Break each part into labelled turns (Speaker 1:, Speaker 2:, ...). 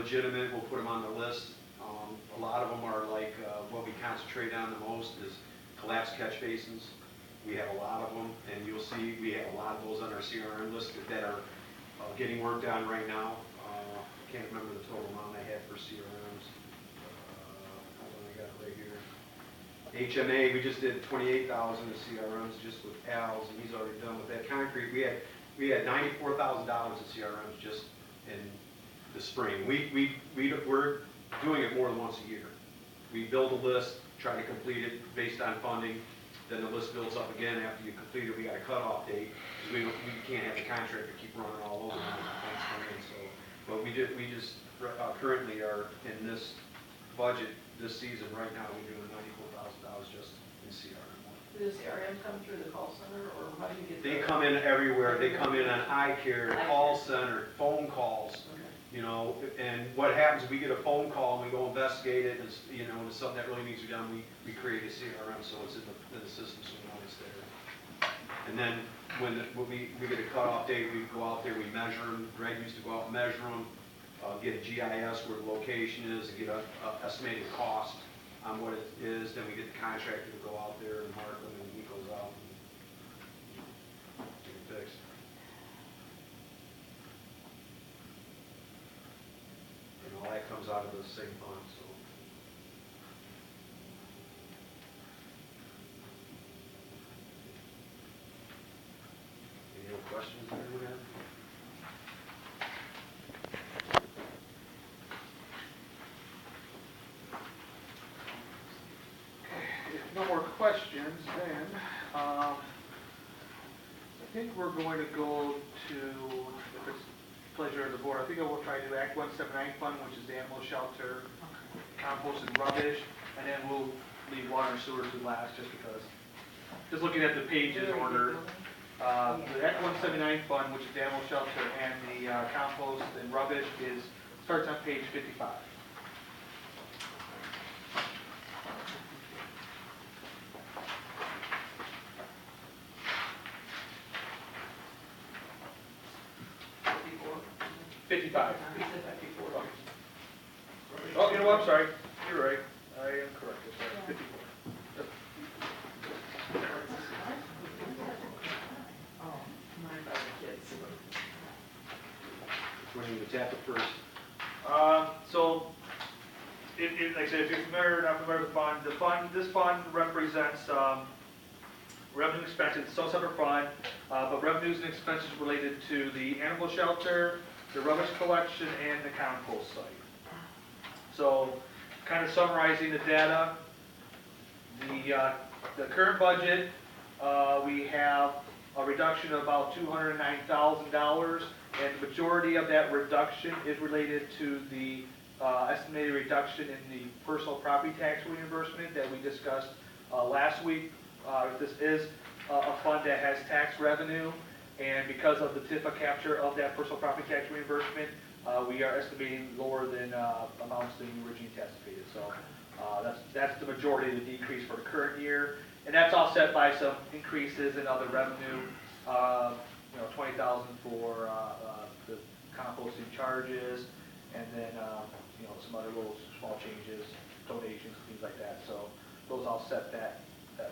Speaker 1: legitimate, we'll put them on the list. A lot of them are like, what we concentrate on the most is collapsed catch basins. We have a lot of them, and you'll see we have a lot of those on our CRM list that are getting worked on right now. I can't remember the total amount I had for CRMs. I got it right here. HMA, we just did 28,000 in CRMs just with Al's, and he's already done with that. Concrete, we had $94,000 in CRMs just in the spring. We're doing it more than once a year. We build a list, try to complete it based on funding. Then the list builds up again after you complete it. We got a cutoff date because we can't have the contractor keep running all over when things come in. So, but we just currently are in this budget this season right now. We're doing $94,000 just in CRM.
Speaker 2: Do the CRM come through the call center, or how do you get?
Speaker 1: They come in everywhere. They come in on eye care, call center, phone calls.
Speaker 2: Okay.
Speaker 1: You know, and what happens is we get a phone call and we go investigate it, and it's, you know, and it's something that really needs to be done. We create a CRM so it's in the system, so we know it's there. And then when we get a cutoff date, we go out there, we measure them. Greg used to go out and measure them, get a GIS where the location is, and get an estimated cost on what it is. Then we get the contractor to go out there and mark them, and he goes out and get it fixed. All that comes out of the same fund, so. Any other questions that anyone have?
Speaker 3: If no more questions, then I think we're going to go to, if it's pleasure of the board, I think I will try to do Act 179 fund, which is the animal shelter, compost and rubbish, and then we'll leave water and sewer to last just because. Just looking at the pages order, the Act 179 fund, which is the animal shelter, and the compost and rubbish starts on page 55. Oh, you know what, I'm sorry. You're right. I am correct. It's right. 54. Yep.
Speaker 2: Oh, my about the kids.
Speaker 1: When you tap it first.
Speaker 3: So, like I said, if you're familiar or not familiar with the fund, this fund represents revenue expenses. It's a separate fund, but revenues and expenses related to the animal shelter, the rubbish collection, and the compost site. So, kind of summarizing the data, the current budget, we have a reduction of about $209,000, and the majority of that reduction is related to the estimated reduction in the personal property tax reimbursement that we discussed last week. This is a fund that has tax revenue, and because of the TIFA capture of that personal property tax reimbursement, we are estimating lower than amounts than originally anticipated. So that's the majority of the decrease for the current year, and that's offset by some increases in other revenue. You know, $20,000 for the composting charges, and then you know, some other little small changes, donations, things like that. So those offset that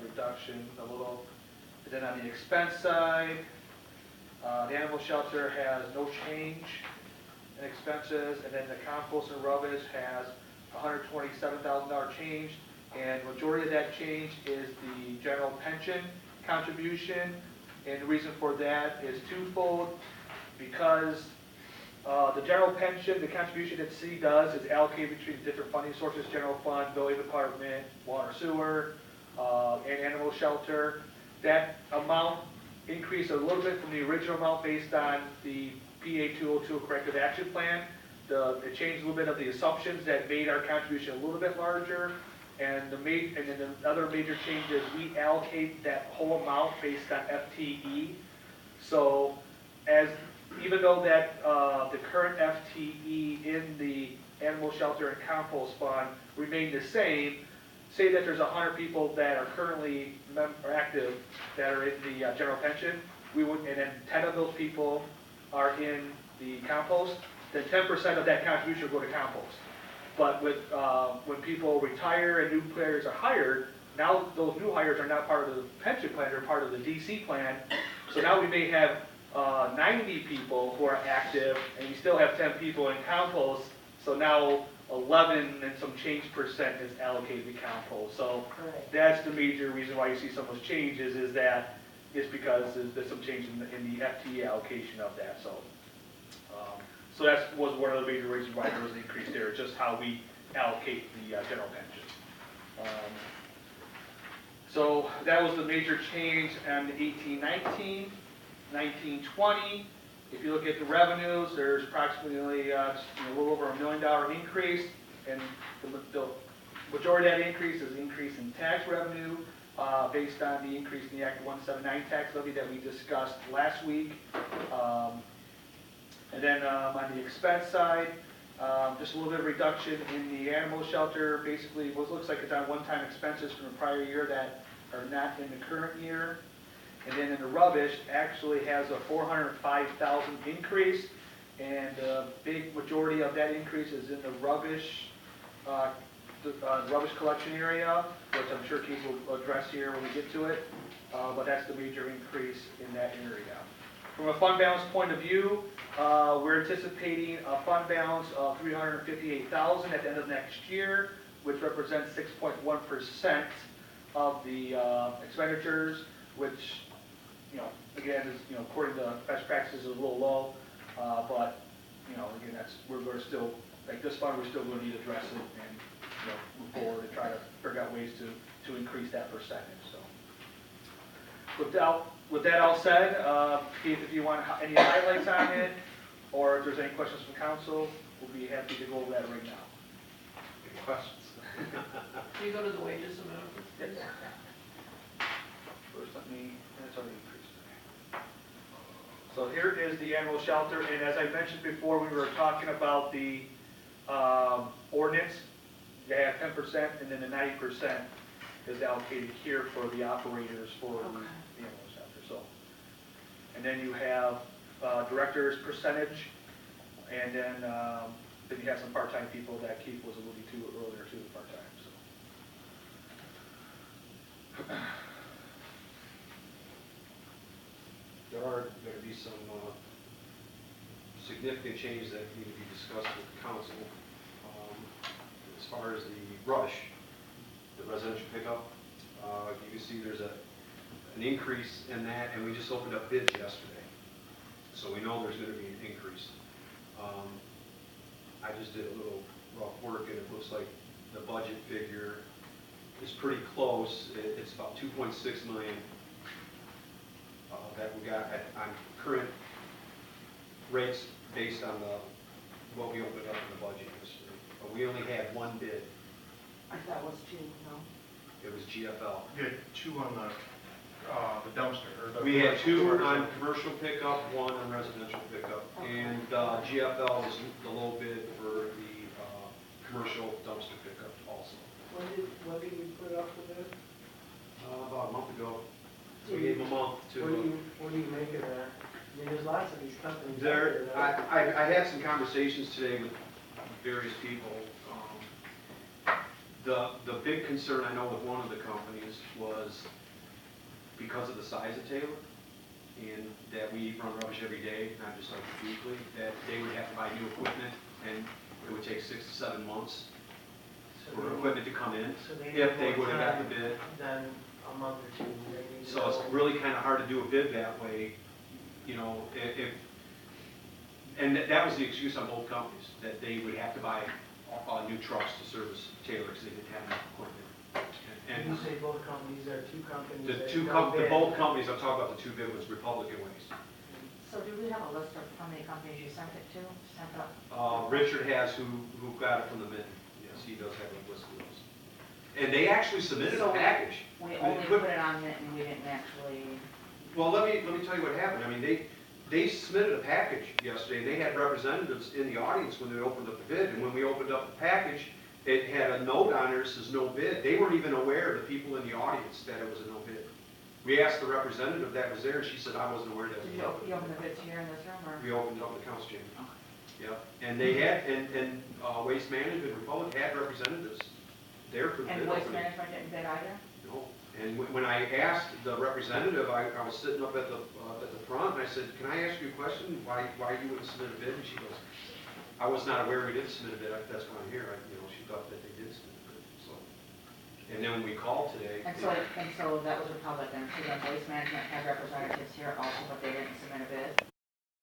Speaker 3: reduction a little. And then on the expense side, the animal shelter has no change in expenses, and then the compost and rubbish has $127,000 change, and majority of that change is the general pension contribution, and the reason for that is twofold. Because the general pension, the contribution that the city does is allocated between different funding sources: general fund, building department, water sewer, and animal shelter. That amount increased a little bit from the original amount based on the PA 202 corrective action plan. It changed a little bit of the assumptions that made our contribution a little bit larger. And then the other major change is we allocate that whole amount based on FTE. So even though that the current FTE in the animal shelter and compost fund remain the same, say that there's 100 people that are currently active that are in the general pension, and then 10 of those people are in the compost, then 10% of that contribution will go to compost. But with, when people retire and new players are hired, now those new hires are not part of the pension plan, they're part of the DC plan. So now we may have 90 people who are active, and you still have 10 people in compost. So now 11 and some change percent is allocated to compost. So
Speaker 2: Right.
Speaker 3: that's the major reason why you see some of those changes, is that it's because there's some change in the FTE allocation of that. So that was one of the major reasons why there was an increase there, just how we allocate the general pension. So that was the major change on 1819, 1920. If you look at the revenues, there's approximately a little over $1 million increase, and the majority of that increase is increase in tax revenue based on the increase in the Act 179 tax levy that we discussed last week. And then on the expense side, just a little bit of reduction in the animal shelter. Basically, what looks like it's on one-time expenses from the prior year that are not in the current year. And then in the rubbish, actually has a $405,000 increase, and the big majority of that increase is in the rubbish collection area, which I'm sure Keith will address here when we get to it. But that's the major increase in that area. From a fund balance point of view, we're anticipating a fund balance of $358,000 at the end of next year, which represents 6.1% of the expenditures, which, again, is, according to best practices, is a little low. But, again, we're still, like this fund, we're still going to need to address it and, move forward and try to figure out ways to increase that percentage. So, with that all said, Keith, if you want any highlights on it, or if there's any questions from council, we'll be happy to go over that right now.
Speaker 1: Any questions?
Speaker 2: Do you go to the wages and benefits?
Speaker 3: Yes. First, that's already increased. So here is the animal shelter, and as I mentioned before, we were talking about the ordinance. They have 10%, and then the 90% is allocated here for the operators for the animal shelter. So, and then you have director's percentage, and then you have some part-time people that Keith was alluding to earlier too, part-time. So.
Speaker 1: There are going to be some significant changes that need to be discussed with the council. As far as the rubbish, the residential pickup, you can see there's an increase in that, and we just opened up bids yesterday. So we know there's going to be an increase. I just did a little rough work, and it looks like the budget figure is pretty close. It's about 2.6 million that we got on current rates based on what we opened up in the budget yesterday. But we only had one bid.
Speaker 2: I thought it was 2, no?
Speaker 1: It was GFL.
Speaker 4: You had 2 on the dumpster, or the...
Speaker 1: We had 2 on commercial pickup, 1 on residential pickup.
Speaker 2: Okay.
Speaker 1: And GFL was the low bid for the commercial dumpster pickup also.
Speaker 5: When did you put it up for bid?
Speaker 1: About a month ago. So we gave them a month to...
Speaker 5: What do you make of that? I mean, there's lots of these companies out
Speaker 1: There,
Speaker 5: there.
Speaker 1: I had some conversations today with various people. The big concern I know with one of the companies was because of the size of Taylor, and that we run rubbish every day, not just like weekly, that they would have to buy new equipment, and it would take 6 to 7 months for equipment to come in,
Speaker 5: So they
Speaker 1: if
Speaker 5: need
Speaker 1: they
Speaker 5: more
Speaker 1: would have got
Speaker 5: time
Speaker 1: the bid.
Speaker 5: Than a month or 2. They need to
Speaker 1: So it's
Speaker 5: know.
Speaker 1: really kind of hard to do a bid that way, and that was the excuse on both companies, that they would have to buy new trucks to service Taylor because they didn't have enough equipment.
Speaker 5: When you say both companies, there are 2 companies that
Speaker 1: Both companies, I'm talking about the 2 big ones, Republican Waste.
Speaker 6: So do we have a list of how many companies you sent it to, sent up?
Speaker 1: Richard has who got it from the Mint. Yes, he does have a list of those. And they actually submitted a package.
Speaker 6: We only put it on it and we didn't actually,
Speaker 1: Well, let me tell you what happened. I mean, they submitted a package yesterday. They had representatives in the audience when they opened up the bid, and when we opened up the package, it had a note on there that says no bid. They weren't even aware, the people in the audience, that it was a no bid. We asked the representative that was there, and she said, I wasn't aware that it
Speaker 6: did
Speaker 1: was
Speaker 6: you
Speaker 1: no
Speaker 6: open the bids here in this room or?
Speaker 1: bid. We opened up the council chamber. Yep, and they had, Waste Management Republic had representatives there for the bid
Speaker 6: And Waste
Speaker 1: opening.
Speaker 6: Management didn't bid either?
Speaker 1: No, and when I asked the representative, I was sitting up at the front, and I said, can I ask you a question, why you wouldn't submit a bid? And she goes, I was not aware we did submit a bid, that's why I'm here, she thought that they did submit a bid, so. And then when we called today.
Speaker 6: And so that was Republican, so then Waste Management had representatives here also, but they didn't submit a bid?